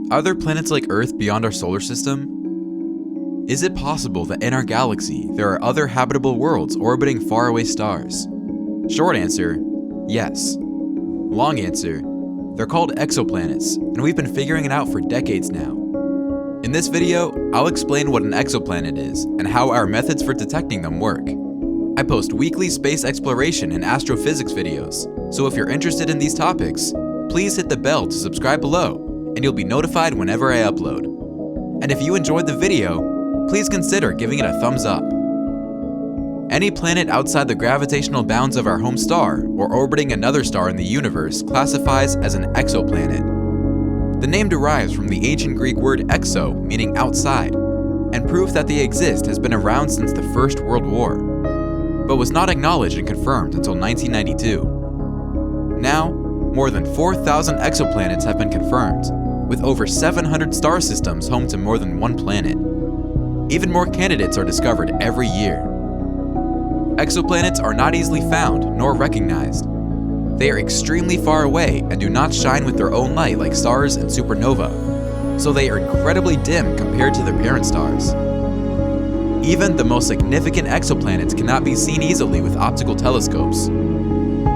Are there planets like Earth beyond our solar system? Is it possible that in our galaxy there are other habitable worlds orbiting faraway stars? Short answer, yes. Long answer, they're called exoplanets, and we've been figuring it out for decades now. In this video, I'll explain what an exoplanet is and how our methods for detecting them work. I post weekly space exploration and astrophysics videos, so if you're interested in these topics, please hit the bell to subscribe below, and you'll be notified whenever I upload. And if you enjoyed the video, please consider giving it a thumbs up. Any planet outside the gravitational bounds of our home star or orbiting another star in the universe classifies as an exoplanet. The name derives from the ancient Greek word exo, meaning outside, and proof that they exist has been around since the First World War, but was not acknowledged and confirmed until 1992. Now, more than 4,000 exoplanets have been confirmed, with over 700 star systems home to more than one planet. Even more candidates are discovered every year. Exoplanets are not easily found nor recognized. They are extremely far away and do not shine with their own light like stars and supernova, so they are incredibly dim compared to their parent stars. Even the most significant exoplanets cannot be seen easily with optical telescopes.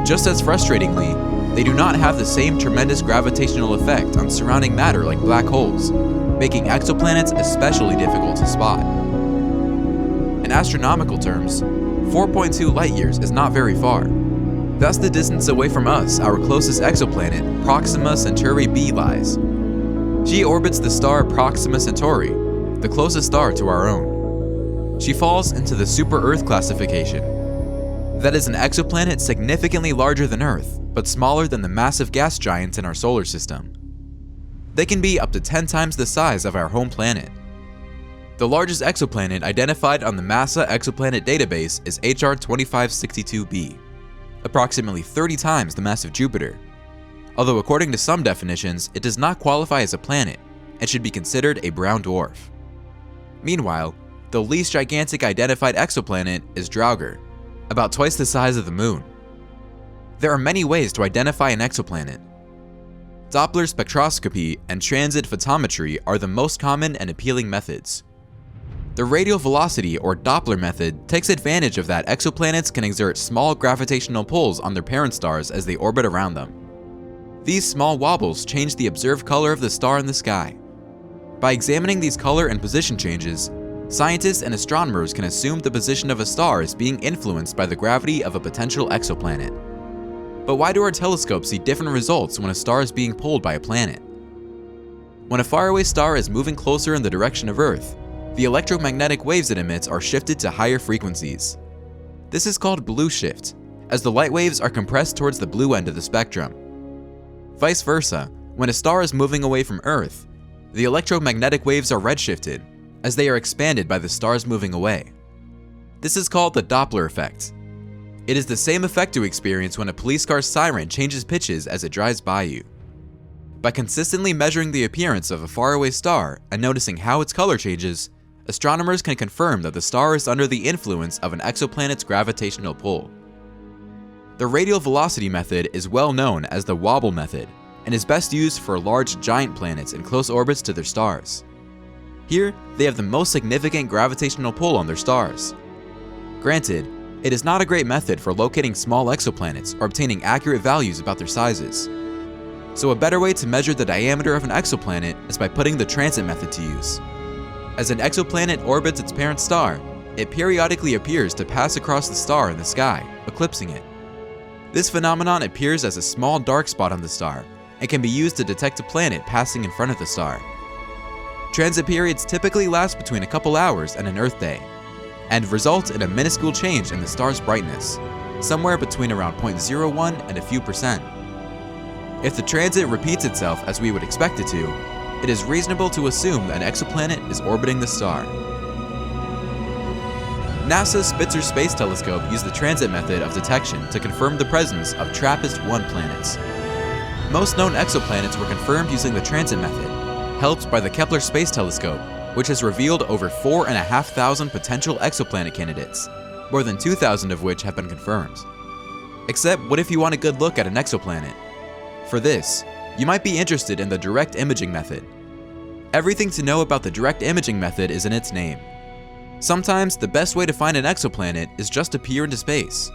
Just as frustratingly, they do not have the same tremendous gravitational effect on surrounding matter like black holes, making exoplanets especially difficult to spot. In astronomical terms, 4.2 light-years is not very far. That's the distance away from us our closest exoplanet, Proxima Centauri b, lies. She orbits the star Proxima Centauri, the closest star to our own. She falls into the super-Earth classification. That is an exoplanet significantly larger than Earth, but smaller than the massive gas giants in our solar system. They can be up to 10 times the size of our home planet. The largest exoplanet identified on the NASA Exoplanet Database is HR 2562b, approximately 30 times the mass of Jupiter. Although according to some definitions, it does not qualify as a planet and should be considered a brown dwarf. Meanwhile, the least gigantic identified exoplanet is Draugr, about twice the size of the Moon. There are many ways to identify an exoplanet. Doppler spectroscopy and transit photometry are the most common and appealing methods. The radial velocity or Doppler method takes advantage of that exoplanets can exert small gravitational pulls on their parent stars as they orbit around them. These small wobbles change the observed color of the star in the sky. By examining these color and position changes, scientists and astronomers can assume the position of a star is being influenced by the gravity of a potential exoplanet. But why do our telescopes see different results when a star is being pulled by a planet? When a faraway star is moving closer in the direction of Earth, the electromagnetic waves it emits are shifted to higher frequencies. This is called blue shift, as the light waves are compressed towards the blue end of the spectrum. Vice versa, when a star is moving away from Earth, the electromagnetic waves are redshifted, as they are expanded by the stars moving away. This is called the Doppler effect. It is the same effect you experience when a police car's siren changes pitches as it drives by you. By consistently measuring the appearance of a faraway star and noticing how its color changes, astronomers can confirm that the star is under the influence of an exoplanet's gravitational pull. The radial velocity method is well known as the Wobble method and is best used for large giant planets in close orbits to their stars. Here, they have the most significant gravitational pull on their stars. Granted, it is not a great method for locating small exoplanets or obtaining accurate values about their sizes. So a better way to measure the diameter of an exoplanet is by putting the transit method to use. As an exoplanet orbits its parent star, it periodically appears to pass across the star in the sky, eclipsing it. This phenomenon appears as a small dark spot on the star and can be used to detect a planet passing in front of the star. Transit periods typically last between a couple hours and an Earth day, and result in a minuscule change in the star's brightness, somewhere between around 0.01 and a few percent. If the transit repeats itself as we would expect it to, it is reasonable to assume that an exoplanet is orbiting the star. NASA's Spitzer Space Telescope used the transit method of detection to confirm the presence of TRAPPIST-1 planets. Most known exoplanets were confirmed using the transit method, helped by the Kepler Space Telescope, which has revealed over 4,500 potential exoplanet candidates, more than 2,000 of which have been confirmed. Except what if you want a good look at an exoplanet? For this, you might be interested in the direct imaging method. Everything to know about the direct imaging method is in its name. Sometimes, the best way to find an exoplanet is just to peer into space.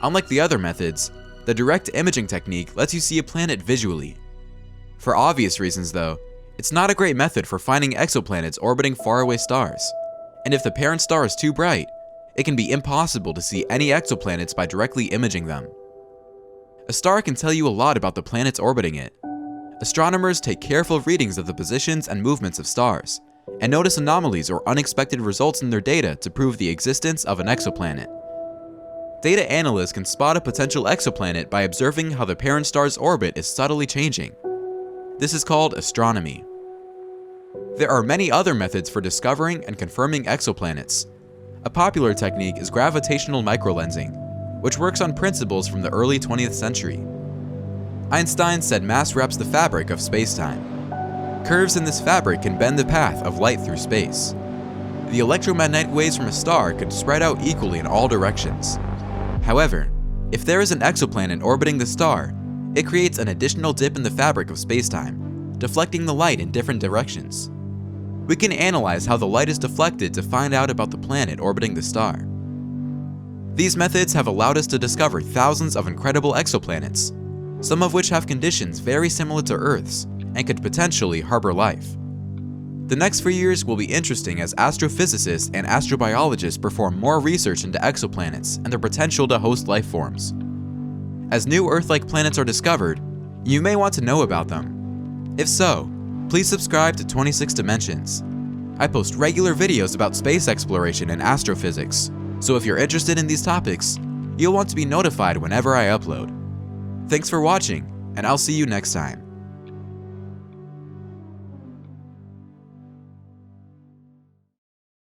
Unlike the other methods, the direct imaging technique lets you see a planet visually. For obvious reasons though, it's not a great method for finding exoplanets orbiting faraway stars, and if the parent star is too bright, it can be impossible to see any exoplanets by directly imaging them. A star can tell you a lot about the planets orbiting it. Astronomers take careful readings of the positions and movements of stars, and notice anomalies or unexpected results in their data to prove the existence of an exoplanet. Data analysts can spot a potential exoplanet by observing how the parent star's orbit is subtly changing. This is called astronomy. There are many other methods for discovering and confirming exoplanets. A popular technique is gravitational microlensing, which works on principles from the early 20th century. Einstein said mass wraps the fabric of spacetime. Curves in this fabric can bend the path of light through space. The electromagnetic waves from a star could spread out equally in all directions. However, if there is an exoplanet orbiting the star, it creates an additional dip in the fabric of spacetime, deflecting the light in different directions. We can analyze how the light is deflected to find out about the planet orbiting the star. These methods have allowed us to discover thousands of incredible exoplanets, some of which have conditions very similar to Earth's and could potentially harbor life. The next few years will be interesting as astrophysicists and astrobiologists perform more research into exoplanets and their potential to host life forms. As new Earth-like planets are discovered, you may want to know about them. If so, please subscribe to 26 Dimensions. I post regular videos about space exploration and astrophysics, so if you're interested in these topics, you'll want to be notified whenever I upload. Thanks for watching, and I'll see you next time.